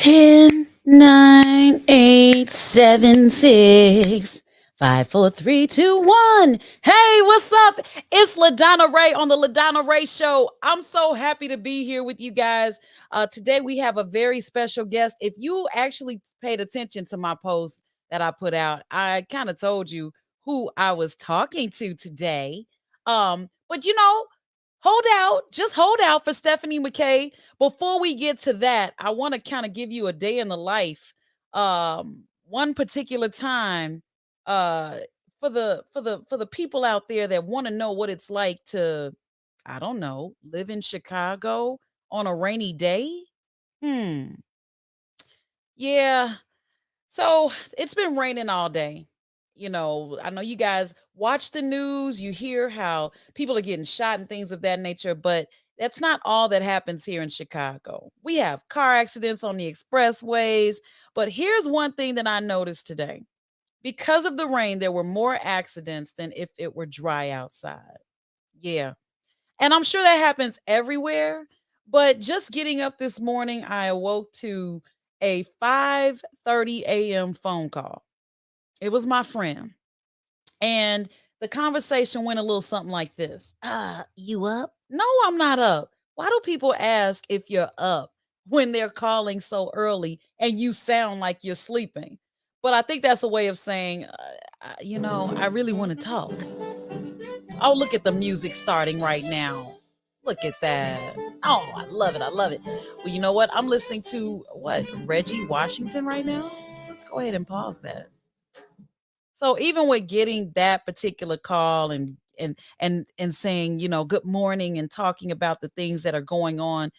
10, 9, 8, 7, 6, 5, 4, 3, 2, 1. Hey, what's up? It's LaDonna Raeh on the LaDonna Raeh Show. I'm so happy to be here with you guys. Today we have a very special guest. If you actually paid attention to my post that I put out, I kind of told you who I was talking to today. But hold out, just hold out for Stephany McKay. Before we get to that, I want to kind of give you a day in the life. One particular time, uh, for the people out there that want to know what it's like to, I don't know, live in Chicago on a rainy day. Hmm. Yeah. So it's been raining all day. I know you guys watch the news, you hear how people are getting shot and things of that nature, but that's not all that happens here in Chicago. We have car accidents on the expressways, but here's one thing that I noticed today. Because of the rain, there were more accidents than if it were dry outside. Yeah. And I'm sure that happens everywhere, but just getting up this morning, I awoke to a 5:30 a.m. phone call. It was my friend. And the conversation went a little something like this. You up? No, I'm not up. Why do people ask if you're up when they're calling so early and you sound like you're sleeping? But I think that's a way of saying, I really want to talk. Oh, look at the music starting right now. Look at that. Oh, I love it. I love it. Well, you know what? I'm listening to what? Reggie Washington right now? Let's go ahead and pause that. So even with getting that particular call and saying, good morning and talking about the things that are going on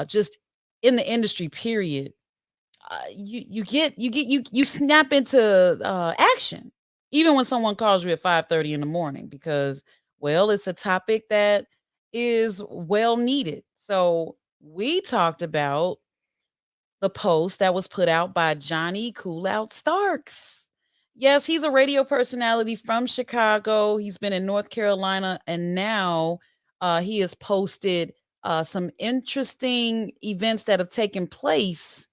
just in the industry period, you snap into action even when someone calls you at 5:30 in the morning because well it's a topic that is well needed. So we talked about the post that was put out by Johnny Cool Out Starks. Yes, he's a radio personality from Chicago. He's been in North Carolina, and now he has posted some interesting events that have taken place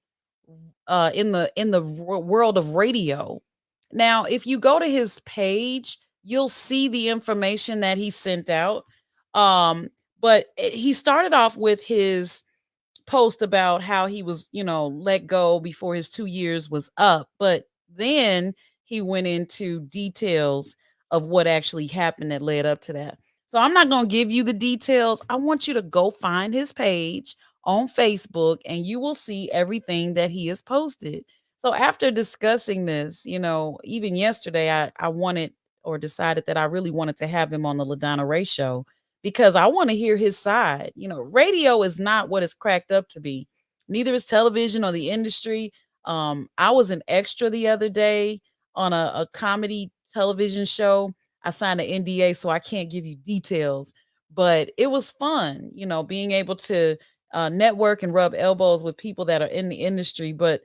in the world of radio. Now, if you go to his page, you'll see the information that he sent out. But he started off with his post about how he was, let go before his 2 years was up. But then he went into details of what actually happened that led up to that. So I'm not going to give you the details. I want you to go find his page on Facebook and you will see everything that he has posted. So after discussing this, even yesterday, I wanted or decided that I really wanted to have him on the LaDonna Ray show because I want to hear his side. Radio is not what it's cracked up to be. Neither is television or the industry. I was an extra the other day on a comedy television show. I signed an NDA, so I can't give you details, but it was fun, being able to network and rub elbows with people that are in the industry. But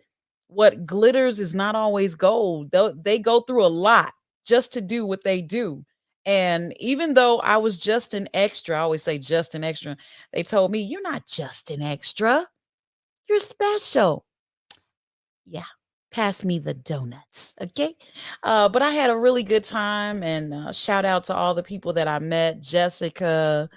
what glitters is not always gold. They go through a lot just to do what they do. And even though I was just an extra, I always say just an extra, they told me, "You're not just an extra, you're special." Yeah, pass me the donuts, okay? But I had a really good time, and shout out to all the people that I met, Jessica,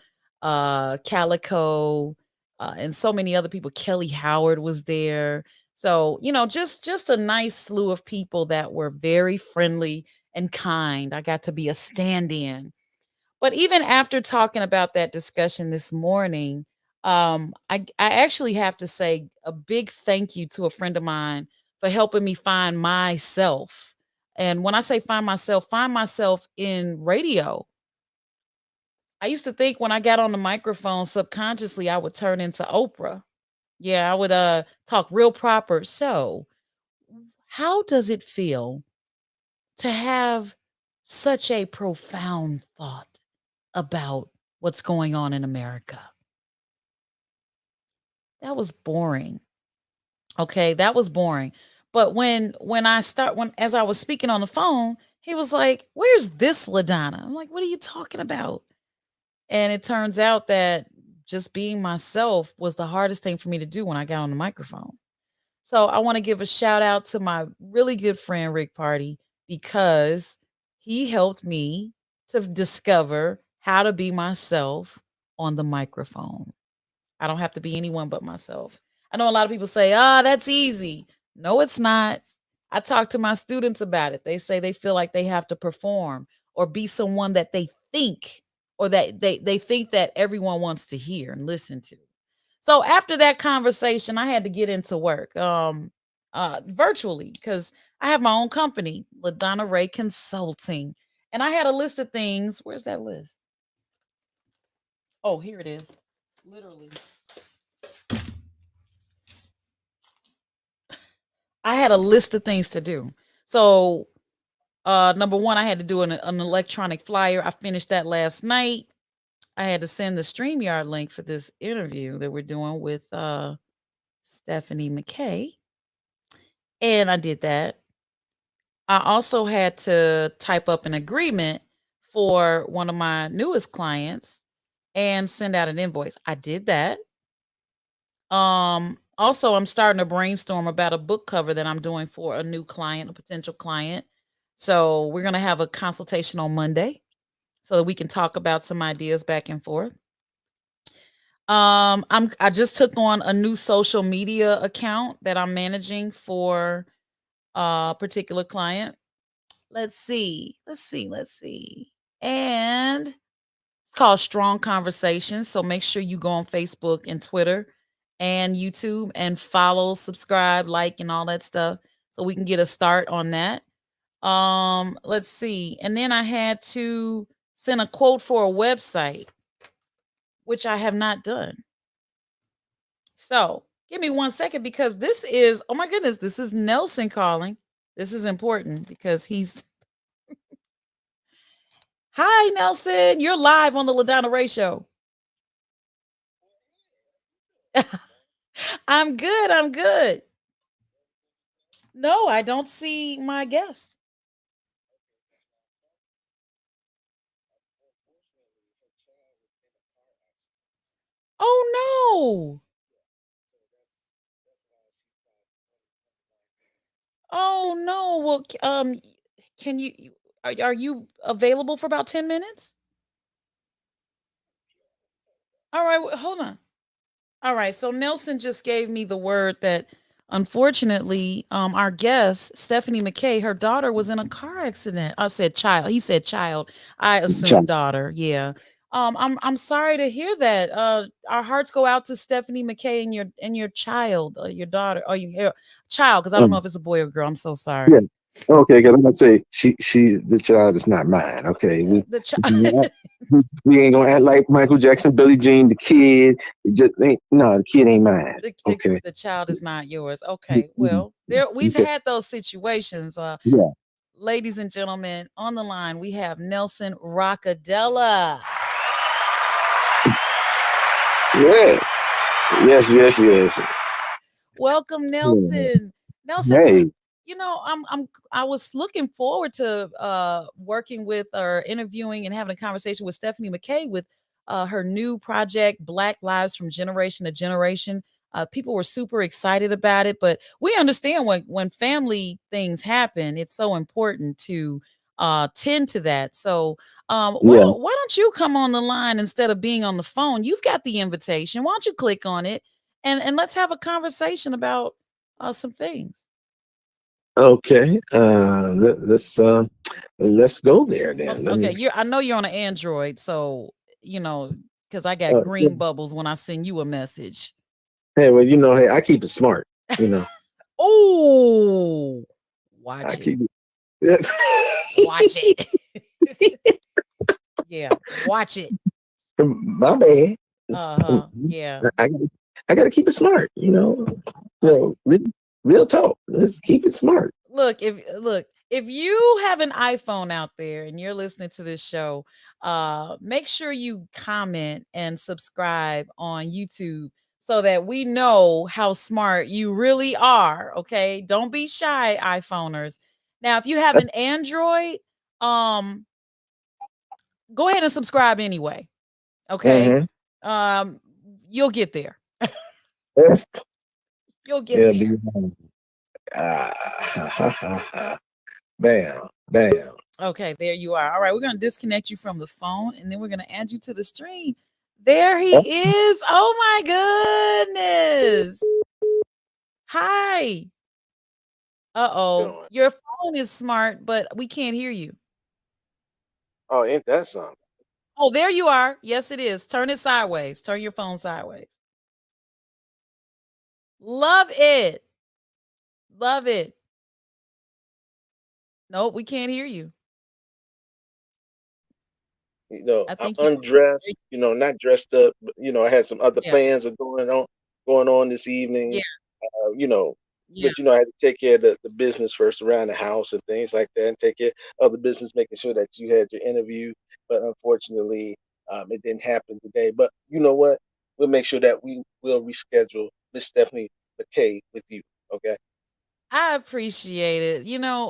Calico, and so many other people. Kelly Howard was there. So, just a nice slew of people that were very friendly and kind. I got to be a stand-in. But even after talking about that discussion this morning, I actually have to say a big thank you to a friend of mine for helping me find myself. And when I say find myself in radio. I used to think when I got on the microphone subconsciously I would turn into Oprah. Yeah, I would talk real proper. So, how does it feel to have such a profound thought about what's going on in America? That was boring. Okay, that was boring. But when as I was speaking on the phone, he was like, "Where's this LaDonna?" I'm like, "What are you talking about?" And it turns out that just being myself was the hardest thing for me to do when I got on the microphone. So I want to give a shout out to my really good friend Rick Party because he helped me to discover how to be myself on the microphone. I don't have to be anyone but myself. I know a lot of people say, "Ah, that's easy." No, it's not. I talk to my students about it. They say they feel like they have to perform or be someone that they think or that they think that everyone wants to hear and listen to. So after that conversation, I had to get into work virtually because I have my own company, LaDonna Raeh Consulting. And I had a list of things. Where's that list? Oh, here it is. Literally. I had a list of things to do. So number one, I had to do an electronic flyer. I finished that last night. I had to send the StreamYard link for this interview that we're doing with Stephany McKay. And I did that. I also had to type up an agreement for one of my newest clients and send out an invoice. I did that. Also I'm starting to brainstorm about a book cover that I'm doing for a new client, a potential client. So we're going to have a consultation on Monday so that we can talk about some ideas back and forth. I just took on a new social media account that I'm managing for a particular client. Let's see. And it's called Strong Conversations. So make sure you go on Facebook and Twitter and YouTube and follow, subscribe, like, and all that stuff so we can get a start on that. Let's see. And then I had to send a quote for a website, which I have not done. So give me 1 second because this is, oh my goodness, this is Nelson calling. This is important because he's Hi, Nelson. You're live on the LaDonna Raeh Show. I'm good. I'm good. No, I don't see my guest. Oh no. Oh no. Well, can are you available for about 10 minutes? All right, hold on. All right, so Nelson just gave me the word that unfortunately, our guest, Stephany McKay, her daughter was in a car accident. I said child. He said child. I assumed daughter. Yeah. I'm sorry to hear that. Our hearts go out to Stephany McKay and your child, your daughter, or your child, because I don't know if it's a boy or girl. I'm so sorry. Yeah. Okay, because I'm gonna say the child is not mine. Okay, The child. we ain't gonna act like Michael Jackson, Billie Jean, the kid. It just ain't. No, the kid ain't mine. Okay. The child is not yours. Okay. Well, there we've Okay. had those situations. Yeah. Ladies and gentlemen, on the line we have Nelson Rockadella. Yeah. Yes. Welcome, Nelson. Nelson, Hey. I was looking forward to working with or interviewing and having a conversation with Stephany McKay with her new project, Black Lives from Generation to Generation. People were super excited about it, but we understand when family things happen, it's so important to tend to that. So Yeah. why don't you come on the line instead of being on the phone? You've got the invitation. Why don't you click on it and let's have a conversation about some things. Okay. Let's go there then. Let Okay, me. I know you're on an Android, so you know because I got Yeah. green bubbles when I send you a message. Hey, well, hey, I keep it smart. You know, Oh, watch I it, keep it. watch it. Yeah, watch it. My bad. Yeah. I, I gotta keep it smart. Real talk. Let's keep it smart. If you have an iPhone out there and you're listening to this show, make sure you comment and subscribe on YouTube so that we know how smart you really are. Okay, don't be shy, iPhoneers. Now, if you have an Android, um, go ahead and subscribe anyway. Okay, Uh-huh. um, you'll get there. You'll get Yeah, there. bam, bam. Okay, there you are. All right, we're gonna disconnect you from the phone, and then we're gonna add you to the stream. There he is. Oh my goodness. Hi. Uh-oh. Going. Your phone is smart, but we can't hear you. Oh, ain't that something? Oh, there you are. Yes, it is. Turn it sideways. Turn your phone sideways. Love it. Love it. Nope, we can't hear you. I I'm think you undressed. Not dressed up. But, I had some other yeah, plans of going on this evening. yeah, Uh, you know, yeah. but I had to take care of the business first around the house and things like that, and take care of the business, making sure that you had your interview. But unfortunately, it didn't happen today. But you know what? We'll make sure that we will reschedule Miss Stephany McKay with you. Okay. I appreciate it.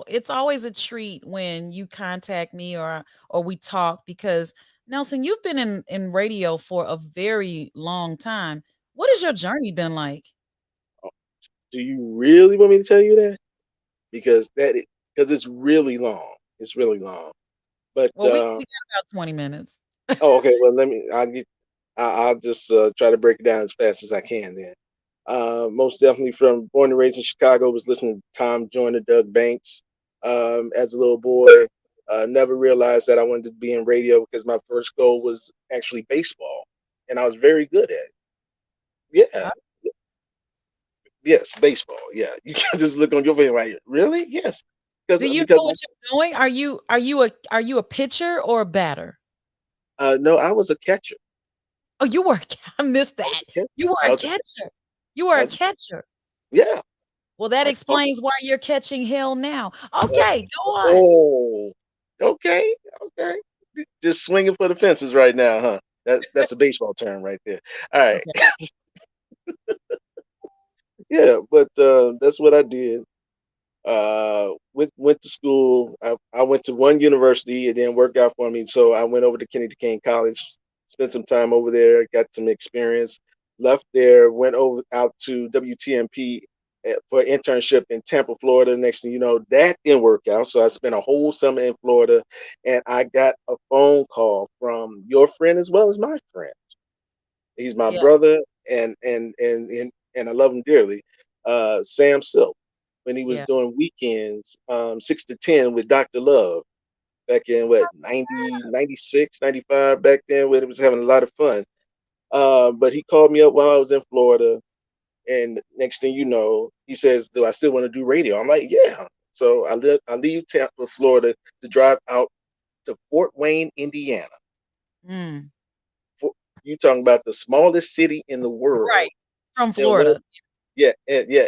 It's always a treat when you contact me or we talk because Nelson, you've been in radio for a very long time. What has your journey been like? Do you really want me to tell you that? Because it's really long. It's really long. But Well, we got about 20 minutes. oh, okay. Well, I'll just try to break it down as fast as I can. Then, most definitely from born and raised in Chicago, was listening to Tom Joyner, Doug Banks. As a little boy, never realized that I wanted to be in radio because my first goal was actually baseball, and I was very good at it. Yeah, Uh, yes, baseball. Yeah, you can just look on your face like, really? Yes, do you because know what you're doing? Are you a pitcher or a batter? no, I was a catcher. Oh, you were I missed I was that. a catcher. You were I a was a catcher. catcher. You were I a was a catcher. catcher. Yeah. Well, that I told explains why you're catching hell now. uh, Okay, go on. oh, okay, okay. Just swinging for the fences right now, huh? That's a baseball term right there. All right. Okay. Yeah, but that's what I did. Went to school. I went to one university. It didn't work out for me, so I went over to Kennedy King College, spent some time over there, got some experience. Left there, went over out to WTMP for an internship in Tampa, Florida. Next thing you know, that didn't work out, so I spent a whole summer in Florida, and I got a phone call from your friend as well as my friend. He's my Yeah, brother, and I love him dearly. Sam Silk, when he was yeah. doing weekends, 6 to 10 with Dr. Love back in what 90, 96, 95 back then, where it was having a lot of fun. But he called me up while I was in Florida, and next thing you know, he says, "Do I still want to do radio?" I'm like, "Yeah." So I leave Tampa, Florida, to drive out to Fort Wayne, Indiana. Mm. For, you talking about the smallest city in the world, Right. From and one Florida.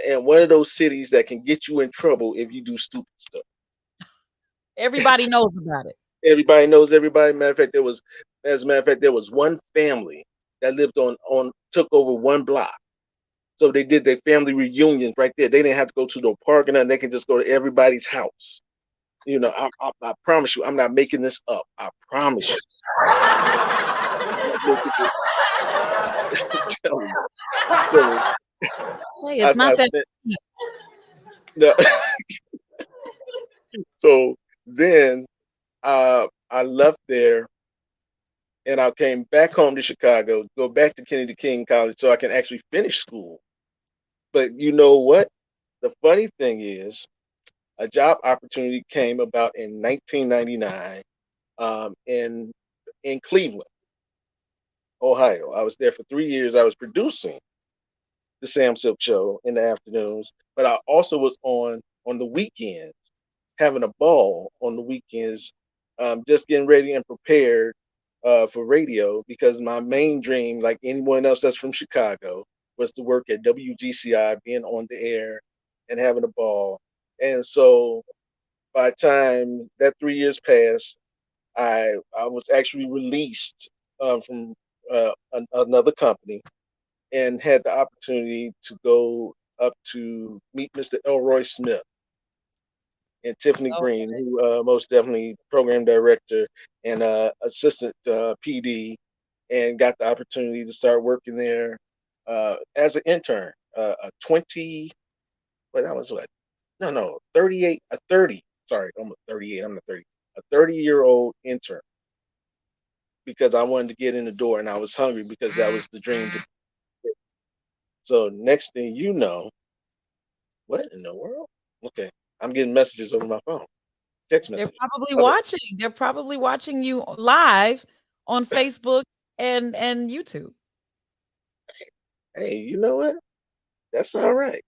and one of those cities that can get you in trouble if you do stupid stuff. Everybody knows about it. Everybody knows everybody. As a matter of fact, there was one family that lived on took over one block. So they did their family reunions right there. They didn't have to go to no park and nothing. They can just go to everybody's house. I promise you, I'm not making this up. I promise you, I'm not making this. I'm telling you. So Hey, I, it's not I that spent deep. no. So then I left there and I came back home to Chicago, go back to Kennedy King College so I can actually finish school. But you know what? The funny thing is, a job opportunity came about in 1999 in Cleveland, Ohio. I was there for 3 years. I was producing the Sam Silk Show in the afternoons, but I also was on the weekends, having a ball on the weekends, just getting ready and prepared for radio because my main dream, like anyone else that's from Chicago, was to work at WGCI, being on the air and having a ball. And so by the time that 3 years passed, I was actually released from another company and had the opportunity to go up to meet Mr. Elroy Smith and Tiffany Oh, Green, who most definitely program director and assistant PD, and got the opportunity to start working there as an intern. a 20. But that was what? No, 38, a 30. Sorry, I'm 38. I'm a 30. A 30-year-old intern because I wanted to get in the door and I was hungry because that was the dream. So next thing you know, what in the world? Okay, I'm getting messages over my phone, text They're messages. probably Okay, watching. They're probably watching you live on Facebook and YouTube. hey, you know what? That's all right.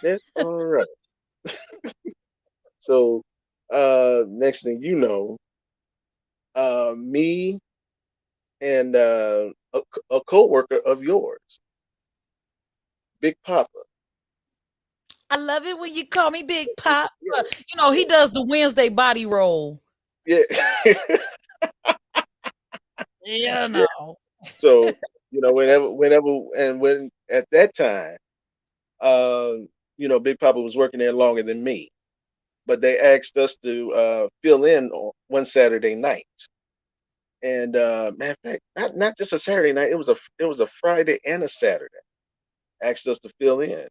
That's all right. So next thing you know, me and a coworker of yours, Big Papa. I love it when you call me Big Pop. Yeah, You know, he yeah, does the Wednesday body roll. yeah. You Yeah. know. So, whenever, and when at that time, Big Papa was working there longer than me, but they asked us to fill in on one Saturday night. And matter of fact, not just a Saturday night, it was a Friday and a Saturday. Asked us to fill in,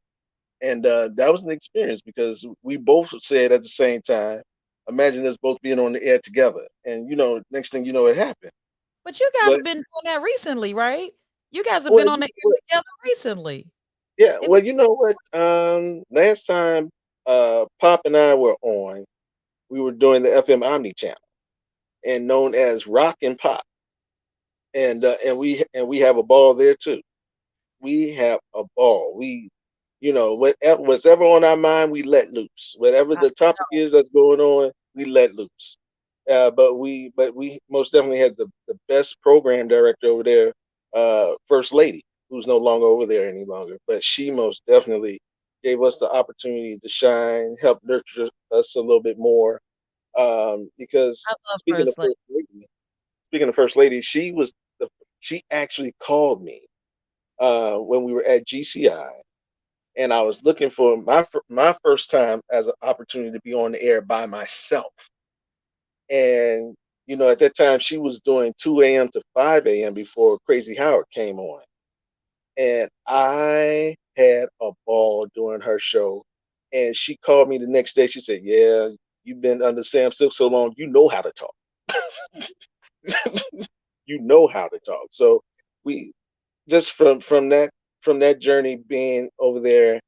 and that was an experience because we both said at the same time, "Imagine us both being on the air together." And next thing you know, it happened. But you guys But have been doing that recently, right? You guys have well, been on the air together recently. yeah, It well, you know what? Last time Pop and I were on, we were doing the FM Omni channel and known as Rock and Pop, and we have a ball there too. We have a ball. What's ever on our mind, we let loose. Whatever I the topic is that's going on, we let loose. But we most definitely had the best program director over there, First Lady, who's no longer over there any longer. But she most definitely gave us the opportunity to shine, help nurture us a little bit more. Because love First Lady. Speaking of First Lady, she actually called me when we were at GCI, and I was looking for my first time as an opportunity to be on the air by myself. And at that time, she was doing 2 a.m. to 5 a.m. before Crazy Howard came on, and I had a ball doing her show. And she called me the next day. She said, "Yeah, you've been under Sam Silk so long, you know how to talk. You know how to talk." So we just from that journey being over there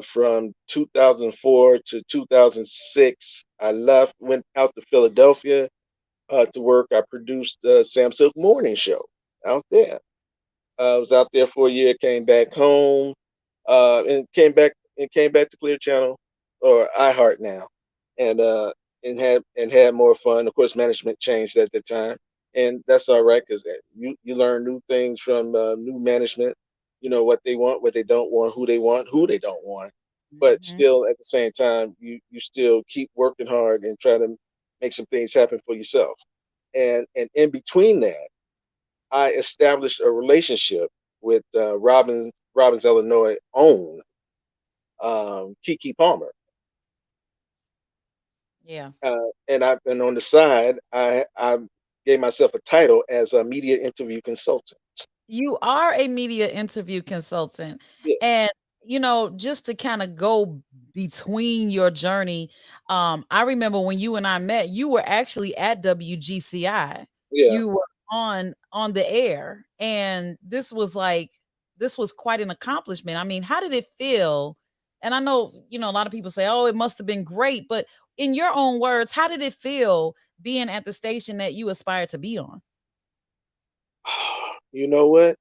from 2004 to 2006. I left, went out to Philadelphia to work. I produced the Sam Silk Morning Show out there. I was out there for a year, came back home, and came back to Clear Channel or iHeart now, and and had more fun. Of course, management changed at the time, and that's all right because you learn new things from new management. You know what they want, what they don't want, who they don't want. But Mhm. still, at the same time, you still keep working hard and try to make some things happen for yourself. And in between that, I established a relationship with Robbins, Illinois own Kiki Palmer, Yeah. and on the side, I gave myself a title as a media interview consultant. You are a media interview consultant. And, Yes, just to kind of go between your journey, I remember when you and I met, you were actually at WGCI. yeah. You were on the air. And this was quite an accomplishment. I mean, how did it feel? And I know, a lot of people say, oh, it must have been great. But in your own words, how did it feel being at the station that you aspired to be on? You know what?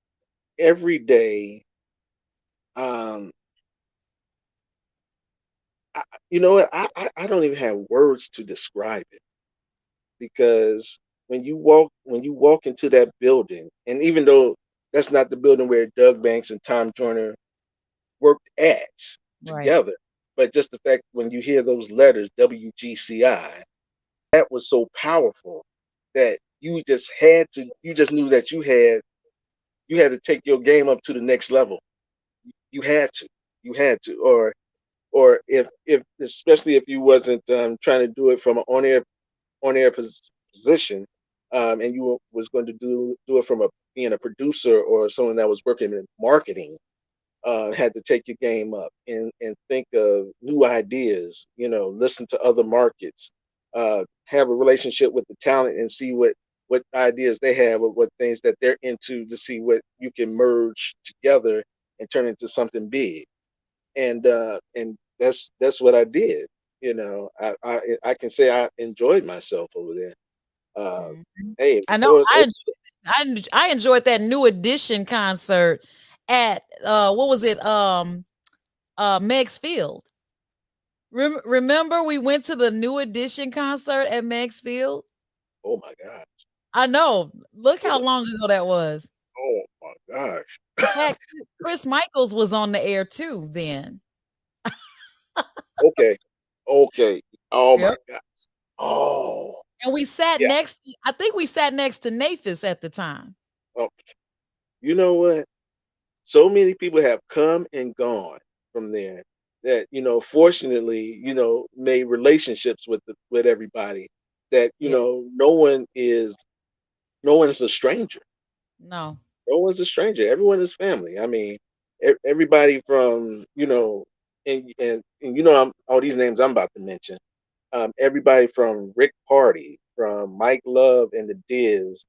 Every day, um, I, you know what? I don't even have words to describe it because when you walk into that building, and even though that's not the building where Doug Banks and Tom Joyner worked at Right. together, but just the fact when you hear those letters WGCI, that was so powerful that you just knew that you had to take your game up to the next level. You had to, or if especially if you wasn't trying to do it from an on air position, and you was going to do it from being a producer or someone that was working in marketing. had to take your game up and think of new ideas. Listen to other markets, have a relationship with the talent, and see what ideas they have or what things that they're into to see what you can merge together and turn into something big. And that's what I did. I can say I enjoyed myself over there. Uh, Mhm. hey, I of know course, I enjoyed that New Edition concert at what was it? Meg's Field. Remember we went to the New Edition concert at Meg's Field? oh my god, I know. Look was how it? long ago that was. Oh my gosh. In fact, Chris Michaels was on the air too then. Okay, okay. Oh my Yep. god. Oh And we sat yeah. next to I think we sat next to Nafis at the time. Oh, you know what? So many people have come and gone from there that fortunately made relationships with everybody that Yeah. no one is a stranger. No. No one's a stranger. Everyone is family. I mean, everybody from and all these names I'm about to mention. Everybody from Rick Party, from Mike Love and the Diz,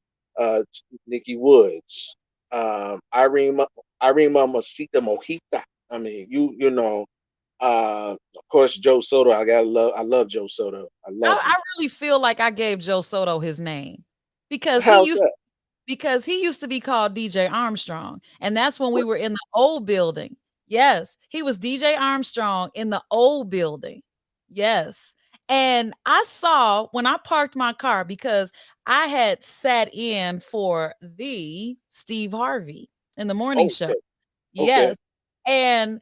Nikki Woods, Irene Mamacita Mojita. I mean, of course, Joe Soto. I love Joe Soto. I love him. I really feel like I gave Joe Soto his name because How's that? he used to be called DJ Armstrong, and that's when we What? were in the old building. Yes, he was DJ Armstrong in the old building. Yes. And I saw when I parked my car because I had sat in for the Steve Harvey in the morning show. Okay, okay, Yes. And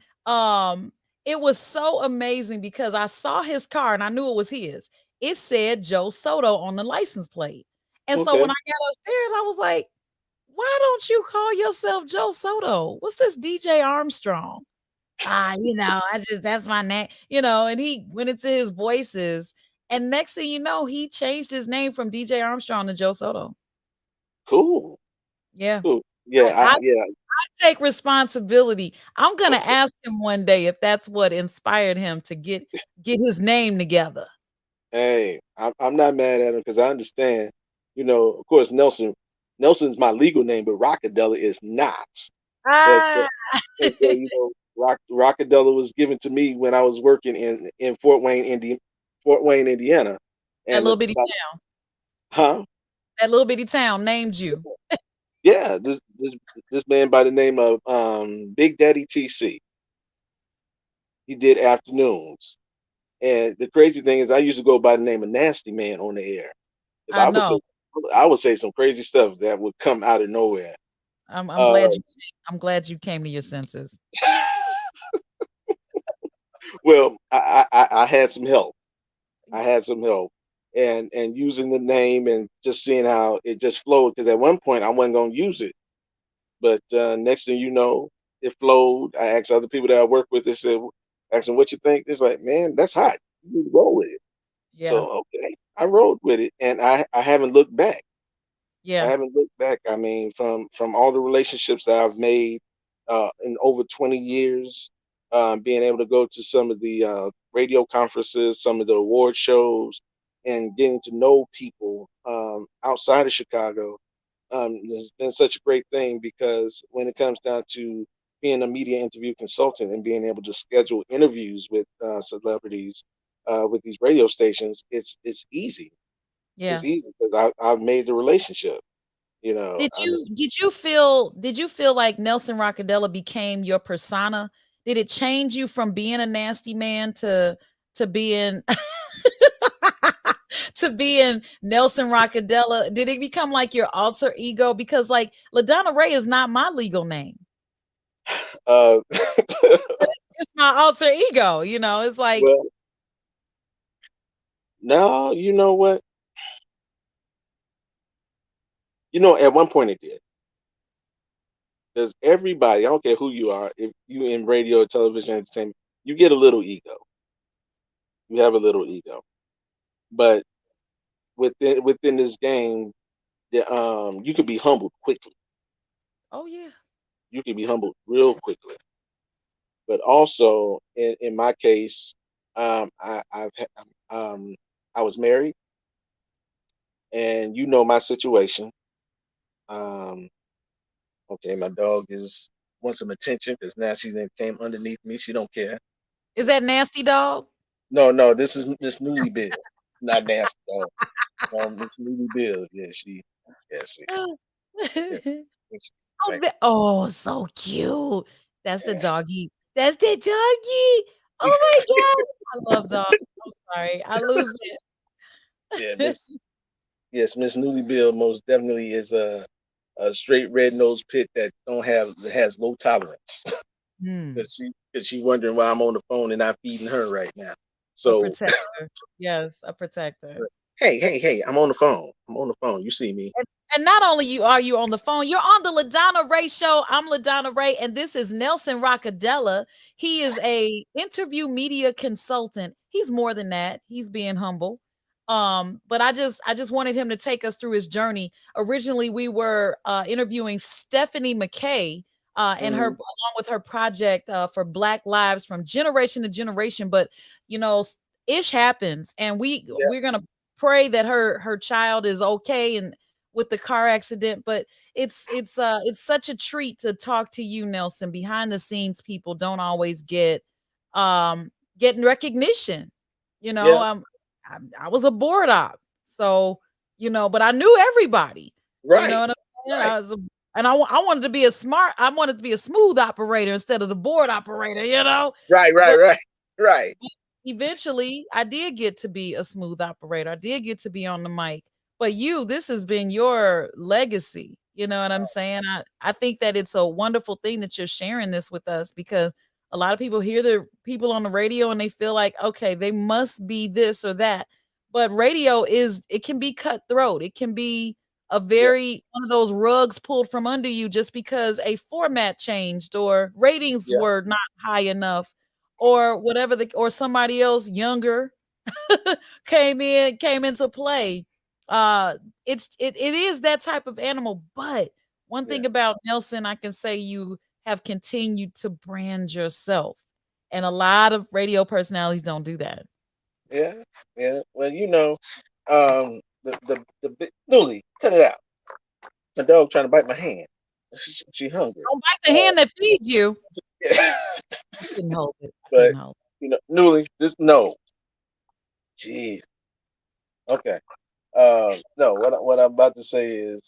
it was so amazing because I saw his car and I knew it was his. It said Joe Soto on the license plate. And so when okay. I got upstairs, I was like, why don't you call yourself Joe Soto? What's this DJ Armstrong? I just that's my name, and he went into his voices. And next thing you know, he changed his name from DJ Armstrong to Joe Soto. Cool, Yeah. cool. Yeah, I yeah. take responsibility. I'm gonna ask him one day if that's what inspired him to get his name together. Hey, I'm not mad at him because I understand. Of course, Nelson's my legal name, but Rockadella is not. But Ah, and so Rockadella was given to me when I was working in Fort Wayne, Indiana, that and little bitty about, town. huh? That little bitty town named you. Yeah, this man by the name of Big Daddy TC. He did afternoons, and the crazy thing is, I used to go by the name of Nasty Man on the air. If I know. I would say some crazy stuff that would come out of nowhere. I'm Uh, glad I'm glad you came to your senses. well, I had some help. I had some help, and using the name and just seeing how it just flowed. Because at one point I wasn't gonna use it, but next thing you know, it flowed. I asked other people that I work with. They said, "Asked them what you think." It's like, "Man, that's hot. You need to roll with it." Yeah. So okay, I rolled with it, and I haven't looked back. I Yeah. haven't looked back. I mean, from all the relationships that I've made in over 20 years, being able to go to some of the radio conferences, some of the award shows, and getting to know people outside of Chicago, has been such a great thing because when it comes down to being a media interview consultant and being able to schedule interviews with celebrities with these radio stations, it's easy. It's Yeah. easy because I've made the relationship. I mean, Did you feel like Nelson Rockadella became your persona? Did it change you from being a nasty man to being to being Nelson Rockadella? Did it become like your alter ego? Because like LaDonna Raeh is not my legal name. uh, It's my alter ego, it's like, well, no, you know what? At one point it did. Because everybody, I don't care who you are, if you in radio, television, entertainment, you get a little ego. You have a little ego. But within this game, you can be humbled quickly. oh yeah. You can be humbled real quickly. But also in my case, I've um, I was married, and you know my situation. Um, okay, my dog is wants some attention because now she's then came underneath me. She don't care. Is that nasty dog? No, no, this is Miss Newly Bill, not nasty dog. No, Miss Newly Bill. Yeah, she, oh, yes, yes, right. oh, so cute. That's the doggy. That's the doggy. Oh my god, I love dogs. I'm sorry, I lose Yeah, it. yes, Miss Newly Bill most definitely is a straight red nosed pit that has low tolerance. Hmm. Because she wondering why I'm on the phone and not feeding her right now. A So protector. Yes, a protector. hey, I'm on the phone. I'm on the phone. You see me? And not only are you on the phone, you're on the LaDonna Raeh show. I'm LaDonna Raeh, and this is Nelson Rockadella. He is a interview media consultant. He's more than that. He's being humble. But I just wanted him to take us through his journey. Originally, we were interviewing Stephany McKay and her Hmm. along with her project for Black Lives from generation to generation. But you know, ish happens, and Yeah, we're gonna pray that her child is okay and with the car accident. But it's such a treat to talk to you, Nelson. Behind the scenes people don't always getting recognition. you know yeah, um I was a board op, so but I knew everybody. You know right, what I'm saying? right, I wanted to be I wanted to be a smooth operator instead of the board operator, right, right, but right, right. eventually I did get to be a smooth operator. I did get to be on the mic. But this has been your legacy. You know what I'm saying? I think that it's a wonderful thing that you're sharing this with us, because a lot of people hear the people on the radio and they feel like, okay, they must be this or that. But radio it can be cutthroat. It can be a Yeah, very one of those rugs pulled from under you just because a format changed or ratings yeah, were not high enough or whatever or somebody else younger came into play. Uh it is that type of animal, but one yeah, thing about Nelson, I can say you have continued to brand yourself. And a lot of radio personalities don't do that. yeah, yeah. Well, Newly, cut it out. My dog trying to bite my hand. She hungry. Don't bite the Uh, hand that feeds you. yeah. I couldn't help it. I But couldn't help Newly, just no. Jeez. Okay. No. What I'm about to say is,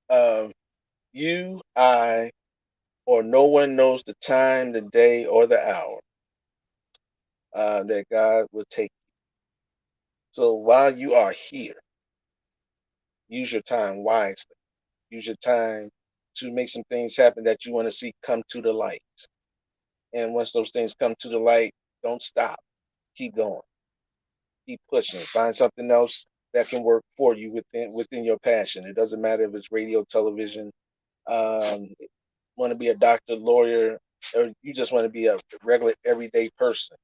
um, you, I, or no one knows the time, the day, or the hour that God will take. So while you are here, use your time wisely. Use your time to make some things happen that you want to see come to the light. And once those things come to the light, don't stop. Keep going. Keep pushing. Find something else that can work for you within your passion. It doesn't matter if it's radio, television, um, want to be a doctor, lawyer, or you just want to be a regular everyday person,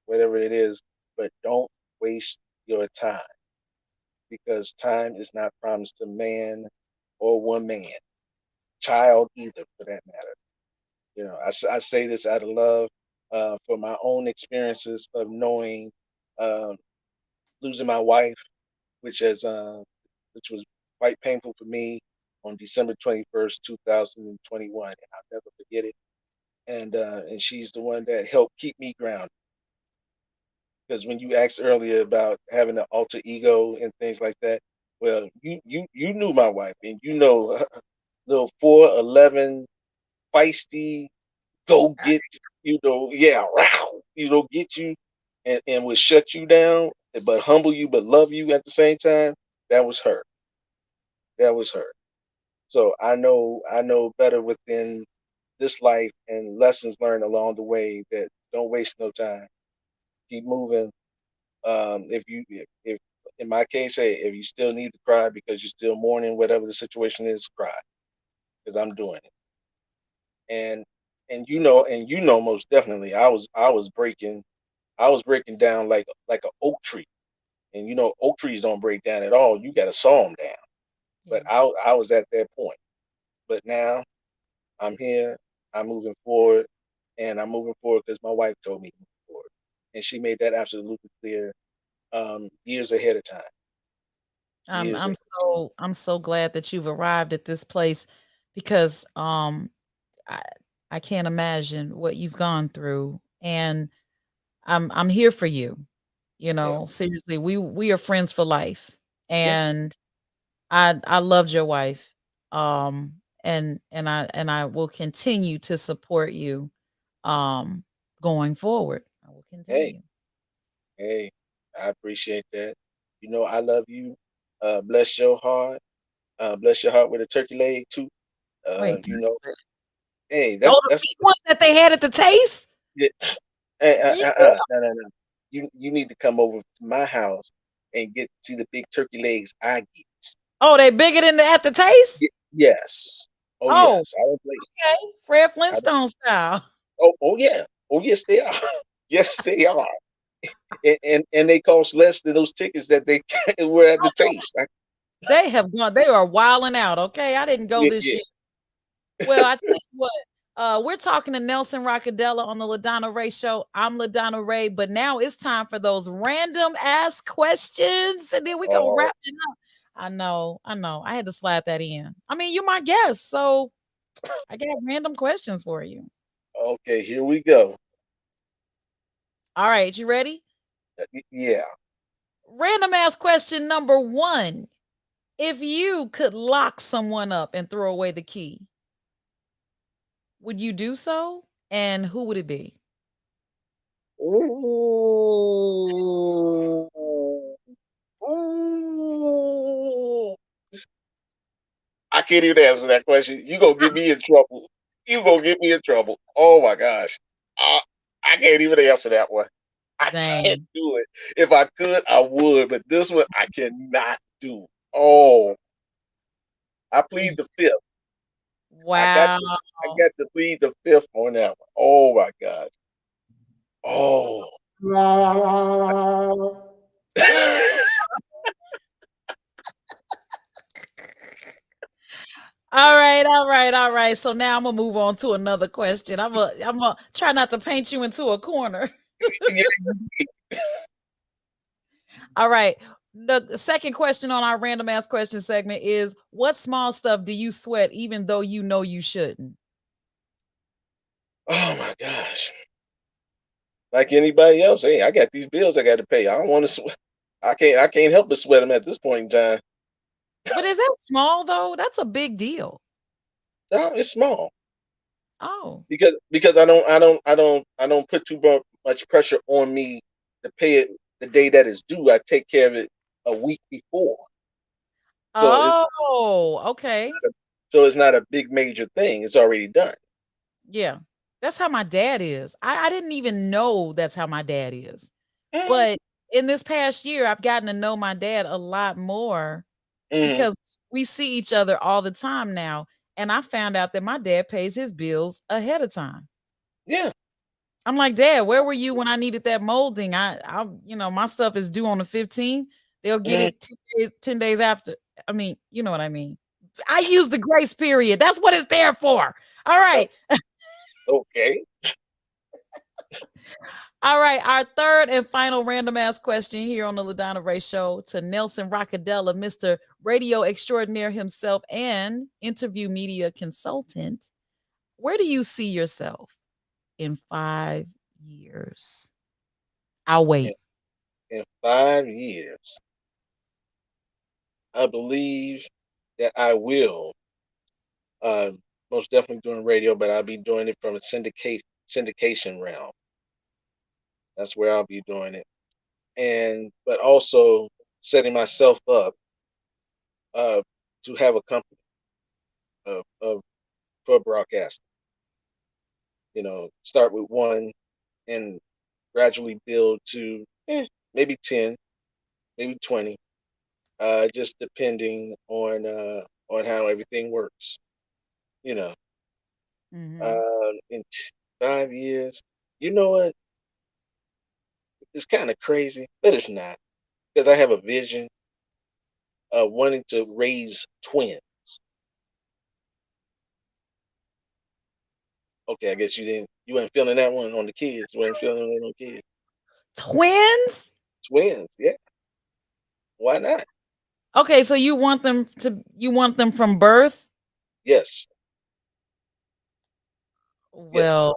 whatever it is. But don't waste your time, because time is not promised to man or one man, child either, for that matter. I say this out of love for my own experiences of knowing um, losing my wife, which has which was quite painful for me on December 21st, 2021, and I'll never forget it. And she's the one that helped keep me grounded. Because when you asked earlier about having an alter ego and things like that, well, you knew my wife, and little 4'11" feisty, go get yeah, wow, get you and would shut you down, but humble you, but love you at the same time. That was her. That was her. So I know better within this life and lessons learned along the way that don't waste no time. Keep moving. If in my case, hey, if you still need to cry because you're still mourning whatever the situation is, cry, because I'm doing it. And and most definitely, I was breaking down like an oak tree, and oak trees don't break down at all. You got to saw them down. But Yeah. I was at that point. But now I'm here. I'm moving forward, and I'm moving forward because my wife told me to move forward, and she made that absolutely clear years ahead of time. I'm Years I'm ahead. so I'm so glad that you've arrived at this place because I I can't imagine what you've gone through, and I'm here for you. You Yeah. know, seriously, we are friends for life, Yeah. and I loved your wife, and I will continue to support you, um, going forward. I will Hey, continue. hey, I appreciate that. You know, I love you. Bless your heart. Bless your heart with a turkey leg too. Wait, You know, hey, oh, that's the that's big ones that they had at the taste? yeah. Hey, Yeah. no, no, no. You need to come over to my house and get see the big turkey legs I get. Oh, they bigger than the at the taste? Yes. Oh Oh, yes. I don't play. okay. Fred I don't, Flintstone style. oh yeah. Oh yes, they are. Yes, they are. And they cost less than those tickets that they were at the taste. They are wilding out, okay? I didn't go Yeah, this yeah. year. Well, I tell you what, we're talking to Nelson Rockadella on the LaDonna Ray Show. I'm LaDonna Ray, but now it's time for those random ass questions, and then we gonna Oh, wrap it up. I know. I had to slide that in. I mean, you my guest, so I got random questions for you. okay. Here we go. All right, you ready? Yeah. Random ass question number one. If you could lock someone up and throw away the key, would you do so? And who would it be? Ooh. Ooh. I can't even answer that question. You gonna get me in trouble. You gonna get me in trouble. Oh my gosh. I, I can't even answer that one. I can't Dang. do it. If I could, I would, but this one I cannot do. Oh, I plead the fifth. I got Wow. to, I got to plead the fifth on that one. Oh my God. Oh. All right, all right, all right. So now I'm gonna move on to another question. I'm gonna try not to paint you into a corner. Yeah, All right. The second question on our random ass question segment is what small stuff do you sweat even though you know you shouldn't? oh my gosh. Like anybody else, hey, I got these bills I got to pay. I don't want to sweat. I can't help but sweat them at this point in time. But is that small though? That's a big deal. No, it's small Oh. because I don't put much pressure on me to pay it the day that is due. I take care of it a week before, so Oh, okay. it's not a big major thing. It's already done. Yeah. That's how my dad is. I didn't even know that's how my dad is. Mm-hmm. But in this past year, I've gotten to know my dad a lot more Mm-hmm. because we see each other all the time now. And I found out that my dad pays his bills ahead of time. Yeah. I'm like, Dad, where were you when I needed that molding? My stuff is due on the 15th. They'll get Mm-hmm. it 10 days after. I mean, you know what I mean. I use the grace period. That's what it's there for. All Oh, right. okay. All right, our third and final random ass question here on the LaDonna Ray Show to Nelson Rockadella, Mr. Radio Extraordinaire himself and interview media consultant. Where do you see yourself in 5 years? I'll In, wait. in 5 years, I believe that I will uh, most definitely doing radio, but I'll be doing it from a syndication realm. That's where I'll be doing it, and but also setting myself up uh, to have a company of for broadcasting. You know, start with one and gradually build to maybe 10, maybe 20, just depending on how everything works. You know, Mhm. in 5 years, you know what? It's kind of crazy, but it's not because I have a vision of wanting to raise twins. Okay, I guess you weren't feeling that one on the kids. You weren't feeling it on kids. Twins? Twins, yeah. Why not? Okay, so you want them from birth? Yes, yes. Well,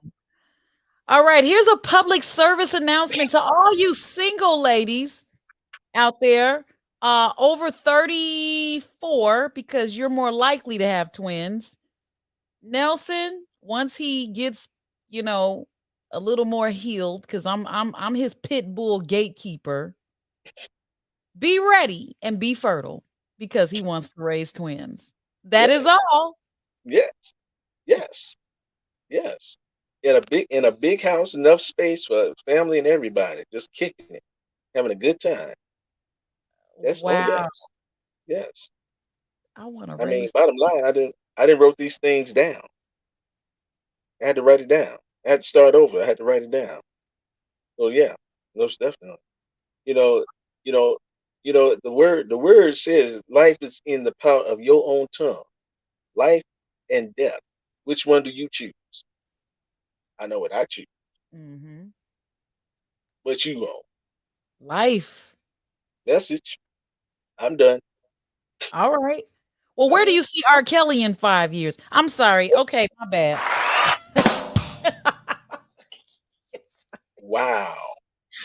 all right, here's a public service announcement to all you single ladies out there over 34 because you're more likely to have twins. Nelson, once he gets, you know, a little more healed cuz I'm his pit bull gatekeeper. Be ready and be fertile because he wants to raise twins. That is Yes, all. yes, yes, yes. In a big house, enough space for family and everybody, just kicking it, having a good time. Yes, oh yes, Wow. yes. I want to I mean, raise. bottom line, I didn't wrote these things down. I had to write it down. I had to start over. I had to write it down. So yeah, most definitely. You know, you know, the word says life is in the power of your own tongue. Life and death. Which one do you choose? I know what I choose. Mhm. What you want? Life. Message. I'm done. All right. Well, All where do right. you see R. Kelly in 5 years? I'm sorry. Okay, my bad. Wow.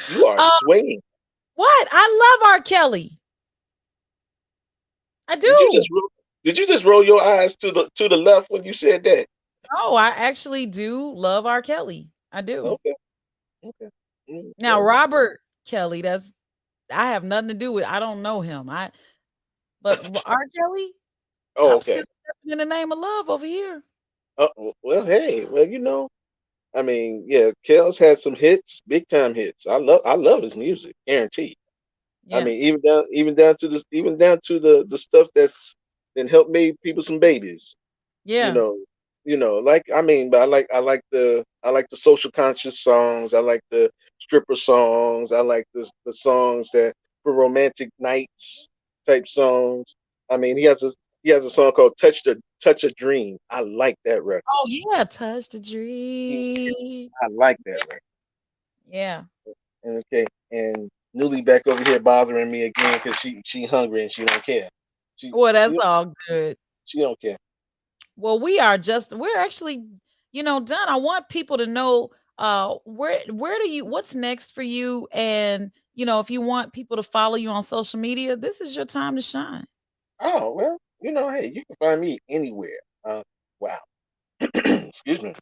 You are uh, swaying. what? I love R. Kelly. I Did you do. just did you just roll your eyes to the left when you said that? Oh, I actually do love R. Kelly. I do. Okay. Okay. Mm, Now, well, Robert Kelly, that's I have nothing to do with. I don't know him. But R. Kelly, oh, I'm still okay. stepping in the name of love over here. Well, hey, well, I mean, yeah, Kel's had some hits, big time hits. I love his music, guaranteed. I Yeah. mean, even down to the stuff that's then helped make people some babies. You Yeah. know, like I mean, but I like the social conscious songs. I like the stripper songs. I like the songs that for romantic nights type songs. I mean, he has a song called Touch a Dream. I like that record. Oh, yeah, touch the Yeah, dream. I like that record. Yeah. And okay, and Newly back over here bothering me again because she hungry and she don't care. She Well, she that's don't- all good. she don't care. Well, we're actually, done. I want people to know where do you what's next for you and if you want people to follow you on social media, this is your time to shine. Oh well, hey, you can find me anywhere. Wow. Excuse me.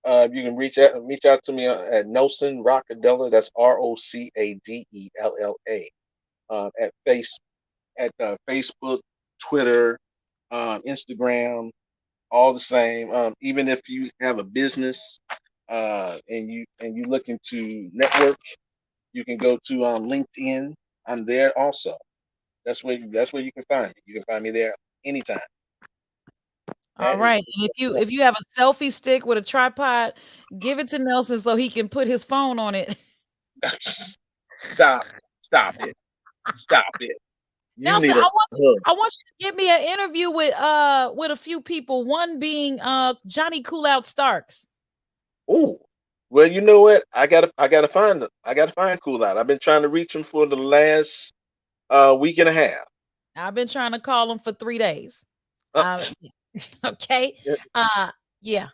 You can reach out to me at Nelson Rockadella. That's Rocadella. At Facebook, Twitter, Instagram, all the same. Even if you have a business and you looking to network, you can go to LinkedIn. I'm there also. That's where you can find me. You can find me there anytime. All That is right. And if you have a selfie stick with a tripod, give it to Nelson so he can put his phone on it. stop, stop it, stop it. You Nelson, need a hug. I want you to give me an interview with a few people, one being Johnny Cool Out Starks. Ooh. Well, you know what? I gotta find Cool Out. I've been trying to reach him for the last week and a half. I've been trying to call him for 3 days. Uh, Yeah. Okay. yeah, Yeah.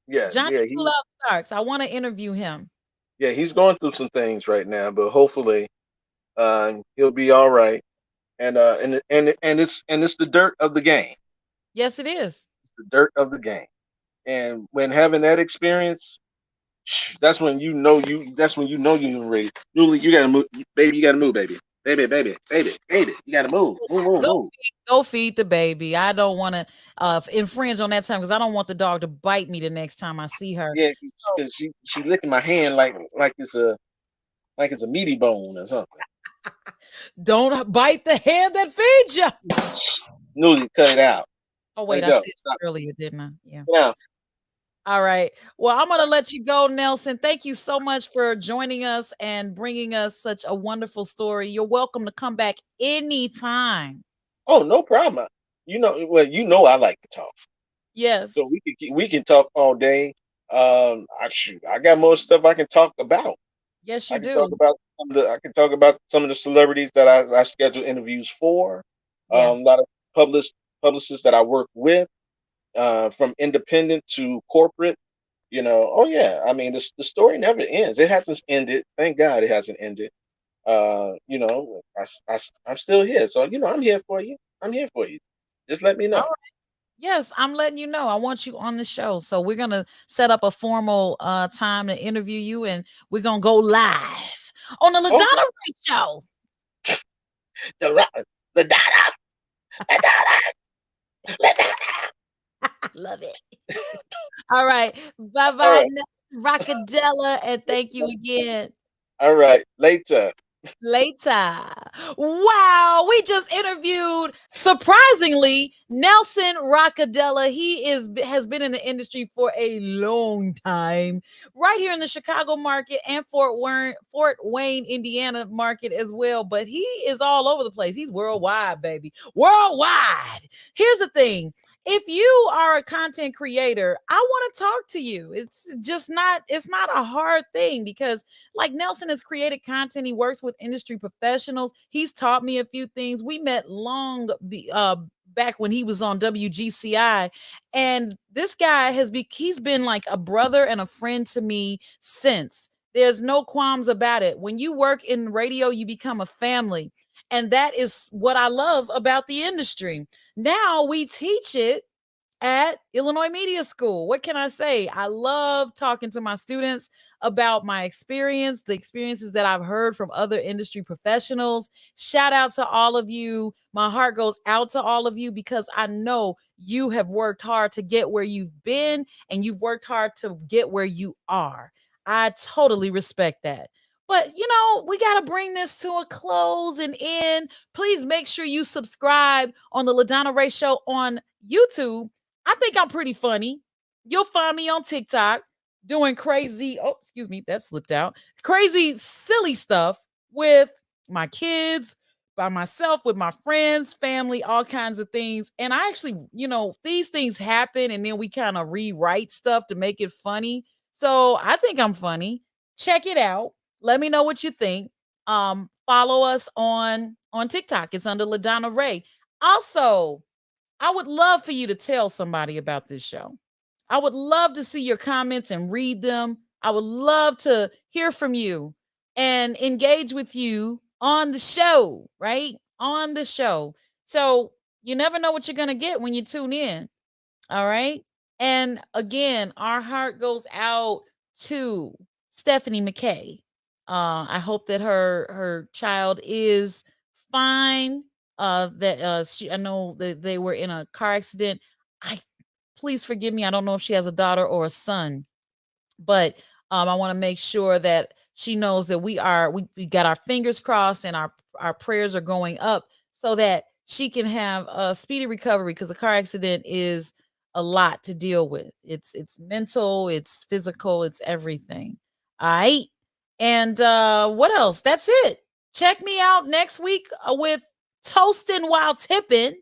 yeah, Johnny yeah. Cool Out Starks. I want to interview him. He's going through some things right now, but hopefully, he'll be all right. And it's the dirt of the game. Yes, it is. It's the dirt of the game. And when having that experience, that's when you know you ready. Newly, you gotta move, baby. You gotta move, baby. Baby, baby, baby, baby. You gotta move, move, move, Go move. go feed the baby. I don't want to infringe on that time because I don't want the dog to bite me the next time I see her. Yeah, So because she licking my hand like it's a meaty bone or something. don't bite the hand that feeds you. Newly, cut it out. Oh Let wait, it I go. said Stop. earlier, didn't I? Yeah. Now, All right. Well, I'm going to let you go, Nelson. Thank you so much for joining us and bringing us such a wonderful story. You're welcome to come back anytime. oh, no problem. Well, I like to talk. Yes. So we can talk all day. I got more stuff I can talk about. Yes, I you can talk do. about I can talk about some of the celebrities that I schedule interviews for. Yeah. A lot of publicists that I work with, from independent to corporate. Oh yeah. I mean, the story never ends. It hasn't ended. Thank God it hasn't ended. I'm still here. So I'm here for you. I'm here for you. Just let me All know. right. Yes, I'm letting you know. I want you on the show. So we're gonna set up a formal time to interview you, and we're gonna go live on the LaDonna Okay. Ray Show. The rock, the dada, the dada, the dada. I love it. All right. Bye All bye, right. Rockadella, and thank you again. All right. Later. Later. Wow, we just interviewed surprisingly Nelson Rockadella. He has been in the industry for a long time, right here in the Chicago market and Fort Wayne, Indiana market as well. But he is all over the place. He's worldwide, baby, worldwide. Here's the thing: if you are a content creator, I want to talk to you. It's not a hard thing because like Nelson has created content. He works with industry professionals. He's taught me a few things. We met back when he was on WGCI. And this guy he's been like a brother and a friend to me since. There's no qualms about it. When you work in radio, you become a family. And that is what I love about the industry. Now we teach it at Illinois Media School. What can I say? I love talking to my students about my experience, the experiences that I've heard from other industry professionals. Shout out to all of you. My heart goes out to all of you because I know you have worked hard to get where you've been and you've worked hard to get where you are. I totally respect that. But we got to bring this to a close and end. Please make sure you subscribe on the LaDonna Ray Show on YouTube. I think I'm pretty funny. You'll find me on TikTok doing crazy, oh, excuse me, that slipped out. Crazy, silly stuff with my kids, by myself, with my friends, family, all kinds of things. And I actually, these things happen and then we kind of rewrite stuff to make it funny. So I think I'm funny. Check it out. Let me know what you think. Follow us on TikTok. It's under LaDonna Ray. Also, I would love for you to tell somebody about this show. I would love to see your comments and read them. I would love to hear from you and engage with you on the show, right? On the show. So you never know what you're going to get when you tune in. All right. And again, our heart goes out to Stephany McKay. I hope that her child is fine. I know that they were in a car accident. I Please forgive me. I don't know if she has a daughter or a son, but I want to make sure that she knows that we got our fingers crossed and our prayers are going up so that she can have a speedy recovery because a car accident is a lot to deal with. It's mental, it's physical, it's everything. All right. And what else? That's it. Check me out next week with Toasting While Tipping.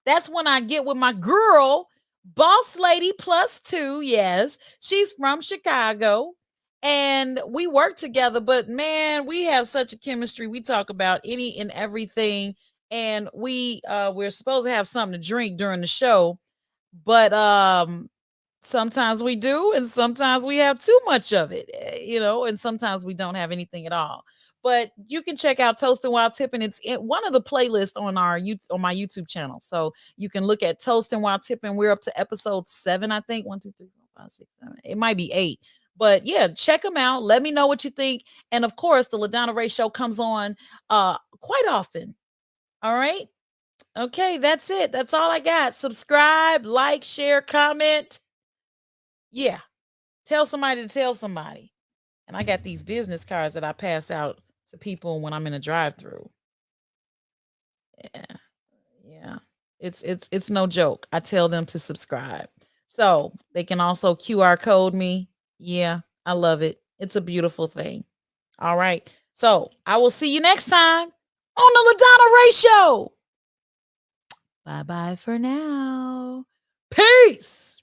That's when I get with my girl, Boss Lady Plus Two. Yes, she's from Chicago. And we work together, but man, we have such a chemistry. We talk about any and everything. And we're supposed to have something to drink during the show, but sometimes we do, and sometimes we have too much of it, and sometimes we don't have anything at all. But you can check out Toasting While Tipping. It's in one of the playlists on my YouTube channel. So you can look at Toasting While Tipping. We're up to episode 7, I think. 1, 2, 3, 4, 5, 6, 7. It might be 8. But yeah, check them out. Let me know what you think. And of course, the LaDonna Ray Show comes on quite often. All right. Okay, that's it. That's all I got. Subscribe, like, share, comment. Yeah. Tell somebody to tell somebody. And I got these business cards that I pass out to people when I'm in a drive-through. Yeah. Yeah. It's no joke. I tell them to subscribe. So they can also QR code me. Yeah, I love it. It's a beautiful thing. All right. So I will see you next time on the LaDonna Ray Show. Bye-bye for now. Peace.